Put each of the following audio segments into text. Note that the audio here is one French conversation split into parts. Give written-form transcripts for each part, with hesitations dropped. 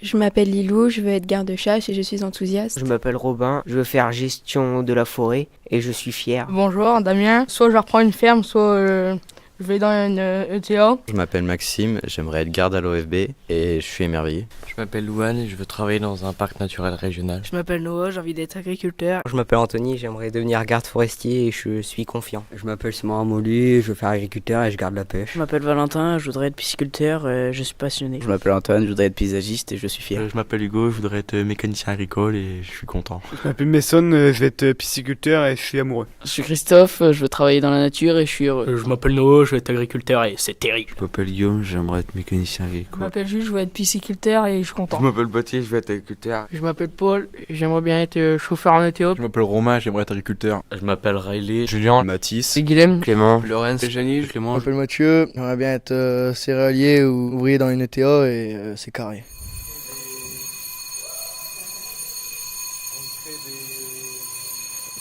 Je m'appelle Lilou, je veux être garde-chasse et je suis enthousiaste. Je m'appelle Robin, je veux faire gestion de la forêt et je suis fier. Bonjour Damien, soit je reprends une ferme, soit je vais dans une ETA. Je m'appelle Maxime, j'aimerais être garde à l'OFB et je suis émerveillé. Je m'appelle Louane et je veux travailler dans un parc naturel régional. Je m'appelle Noah, j'ai envie d'être agriculteur. Je m'appelle Anthony, j'aimerais devenir garde forestier et je suis confiant. Je m'appelle Simon Amoli, je veux faire agriculteur et je garde la pêche. Je m'appelle Valentin, je voudrais être pisciculteur, je suis passionné. Je m'appelle Antoine, je voudrais être paysagiste et je suis fier. Je m'appelle Hugo, je voudrais être mécanicien agricole et je suis content. Je m'appelle Messon, je vais être pisciculteur et je suis amoureux. Je suis Christophe, je veux travailler dans la nature et je suis heureux. Je m'appelle Noah, je veux être agriculteur et c'est terrible. Je m'appelle Guillaume, j'aimerais être mécanicien agricole. Je m'appelle Jules, je veux être pisciculteur et je suis content. Je m'appelle Baptiste, je veux être agriculteur. Je m'appelle Paul, j'aimerais bien être chauffeur en ETA. Je m'appelle Romain, j'aimerais être agriculteur. Je m'appelle Riley, Julien, Mathis, Guilhem, Clément, Lorenz, Janie, Clément. Je m'appelle Mathieu, j'aimerais bien être céréalier ou ouvrier dans une ETA et c'est carré.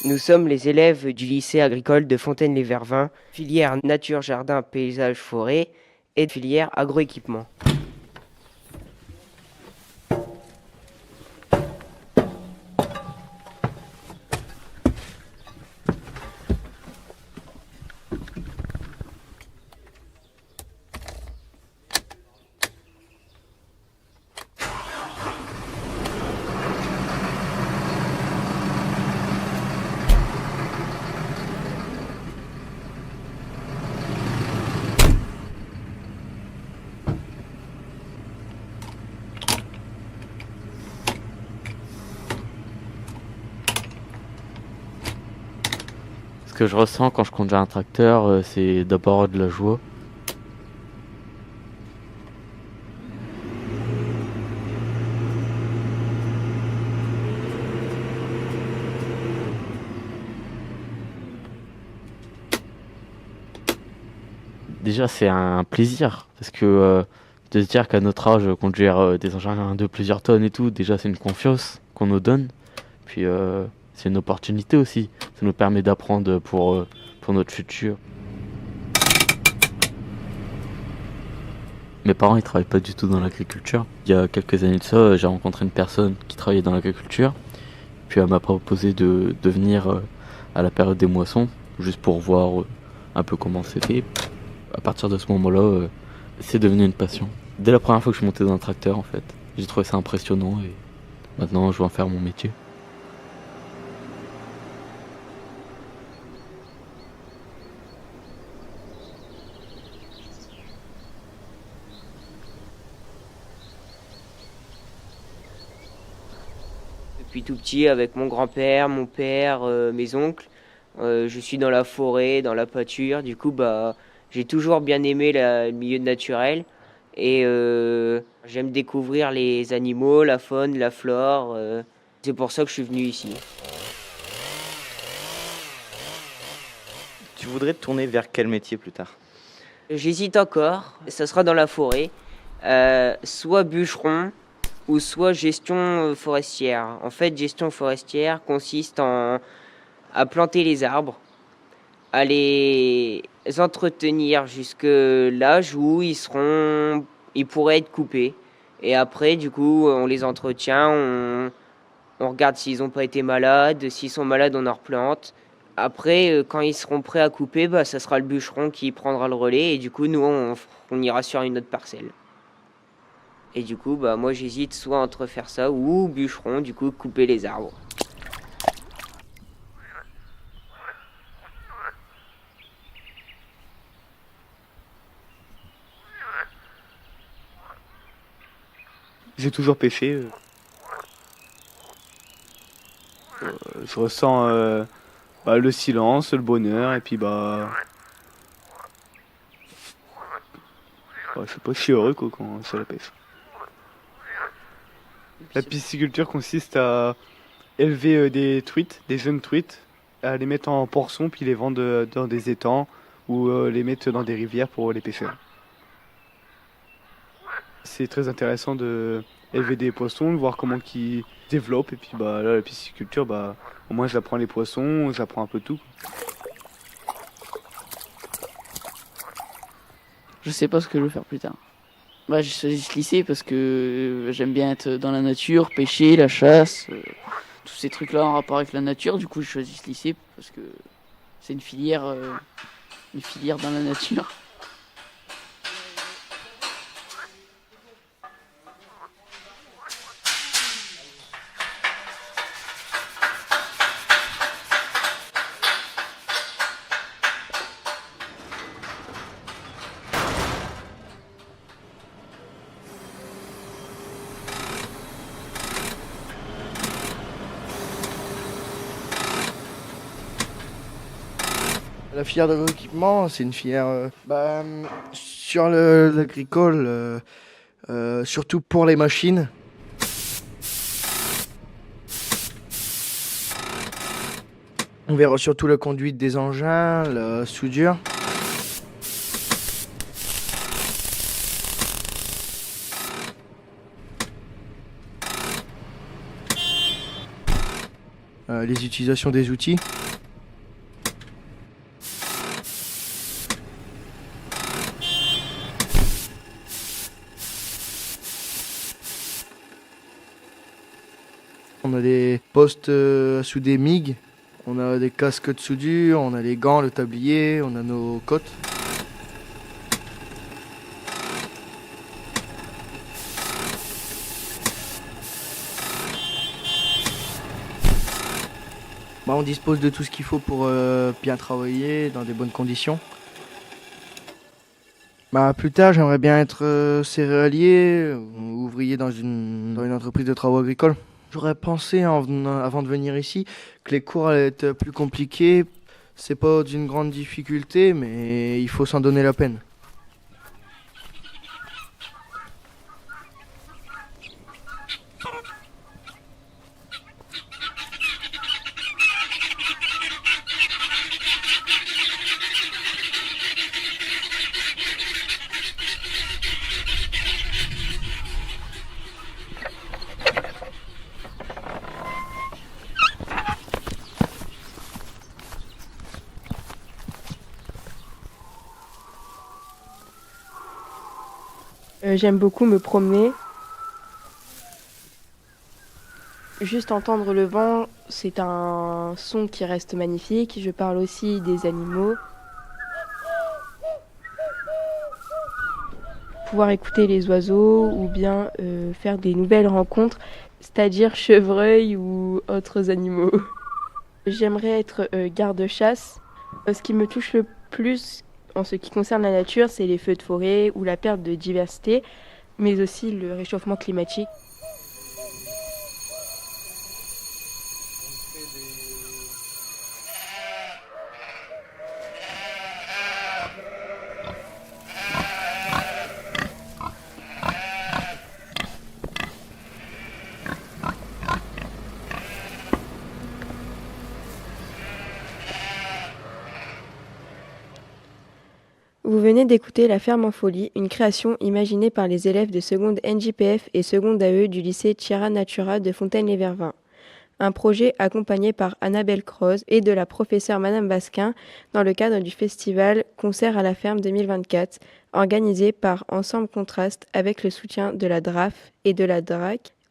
Nous sommes les élèves du lycée agricole de Fontaine-les-Vervins, filière nature, jardin, paysage, forêt et filière agroéquipement. Ce que je ressens quand je conduis un tracteur, c'est d'abord de la joie. Déjà, c'est un plaisir, parce que de se dire qu'à notre âge, conduire des engins de plusieurs tonnes et tout, déjà c'est une confiance qu'on nous donne. Puis c'est une opportunité aussi, ça nous permet d'apprendre pour notre futur. Mes parents ils travaillent pas du tout dans l'agriculture. Il y a quelques années de ça, j'ai rencontré une personne qui travaillait dans l'agriculture. Puis elle m'a proposé de venir à la période des moissons, juste pour voir un peu comment c'était. À partir de ce moment-là, c'est devenu une passion. Dès la première fois que je suis monté dans un tracteur en fait, j'ai trouvé ça impressionnant et maintenant je veux en faire mon métier. Depuis tout petit, avec mon grand-père, mon père, mes oncles, je suis dans la forêt, dans la pâture. Du coup, j'ai toujours bien aimé le milieu naturel et j'aime découvrir les animaux, la faune, la flore. C'est pour ça que je suis venu ici. Tu voudrais te tourner vers quel métier plus tard ? J'hésite encore, ça sera dans la forêt, soit bûcheron ou soit gestion forestière. En fait, gestion forestière consiste à planter les arbres, à les entretenir jusque l'âge où ils pourraient être coupés. Et après, du coup, on les entretient, on regarde s'ils n'ont pas été malades. S'ils sont malades, on en replante. Après, quand ils seront prêts à couper, ça sera le bûcheron qui prendra le relais. Et du coup, nous, on ira sur une autre parcelle. Et du coup, moi, j'hésite soit entre faire ça ou bûcheron, du coup, couper les arbres. J'ai toujours pêché. Je ressens le silence, le bonheur et puis je sais pas, je suis heureux quand c'est la pêche. La pisciculture consiste à élever des truites, des jeunes truites, à les mettre en portions puis les vendre dans des étangs ou les mettre dans des rivières pour les pêcheurs. C'est très intéressant de élever des poissons, de voir comment ils se développent et puis là la pisciculture, au moins j'apprends les poissons, j'apprends un peu tout. Je sais pas ce que je veux faire plus tard. J'ai choisi ce lycée parce que j'aime bien être dans la nature, pêcher, la chasse, tous ces trucs-là en rapport avec la nature. Du coup, j'ai choisi ce lycée parce que c'est une filière dans la nature. La filière d'agroéquipement, c'est une filière sur l'agricole, surtout pour les machines. On verra surtout la conduite des engins, la soudure. Les utilisations des outils. On a des postes à souder MIG, on a des casques de soudure, on a les gants, le tablier, on a nos cottes. On dispose de tout ce qu'il faut pour bien travailler dans des bonnes conditions. Plus tard, j'aimerais bien être céréalier, ouvrier dans une entreprise de travaux agricoles. J'aurais pensé avant de venir ici que les cours allaient être plus compliqués. C'est pas d'une grande difficulté, mais il faut s'en donner la peine. J'aime beaucoup me promener. Juste entendre le vent, c'est un son qui reste magnifique. Je parle aussi des animaux. Pouvoir écouter les oiseaux ou bien faire des nouvelles rencontres, c'est-à-dire chevreuils ou autres animaux. J'aimerais être garde-chasse. Ce qui me touche le plus en ce qui concerne la nature, c'est les feux de forêt ou la perte de diversité, mais aussi le réchauffement climatique. Vous venez d'écouter La Ferme en Folie, une création imaginée par les élèves de seconde NJPF et seconde AE du lycée Tierra Natura de Fontaine-les-Vervins. Un projet accompagné par Annabelle Croze et de la professeure Madame Basquin dans le cadre du festival Concert à la Ferme 2024, organisé par Ensemble Contraste avec le soutien de la DRAF et de la DRAC